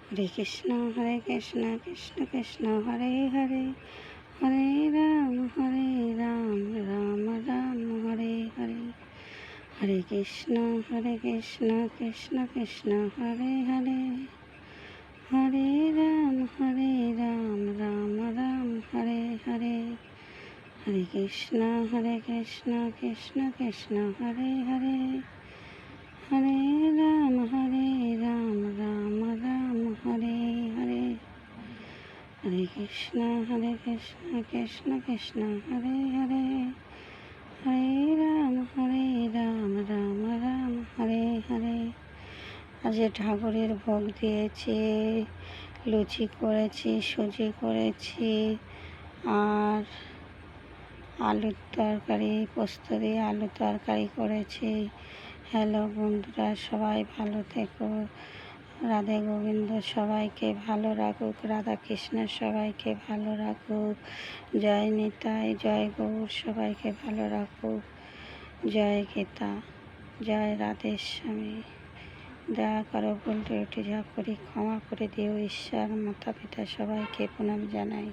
হরে কৃষ্ণ কৃষ্ণ কৃষ্ণ হরে হরে, হরে রাম রাম রাম হরে হরে। হরে কৃষ্ণ কৃষ্ণ কৃষ্ণ হরে হরে, হরে রাম রাম রাম হরে হরে। হরে কৃষ্ণ কৃষ্ণ কৃষ্ণ হরে হরে, হরে রাম রাম রাম হরে হরে। হরে কৃষ্ণ কৃষ্ণ কৃষ্ণ হরে হরে, হরে রাম রাম রাম হরে হরে। আজ ঠাকুরের ভোগ দিয়েছি, লুচি করেছি, সুজি করেছি, আর আলুর তরকারি, পোস্ত দিয়ে আলুর তরকারি করেছি। হ্যালো বন্ধুরা, সবাই ভালো থেকো। রাধে গোবিন্দ সবাইকে ভালো রাখুক, রাধা কৃষ্ণ সবাইকে ভালো রাখুক। জয় নিতাই, জয় গৌর সবাইকে ভালো রাখুক। জয় গীতা, জয় রাধেস্বামী। দয়া করো, ভুল ত্রুটি যা করি ক্ষমা করে দিও। ঈশ্বর মাতা পিতা সবাইকে প্রণাম জানাই।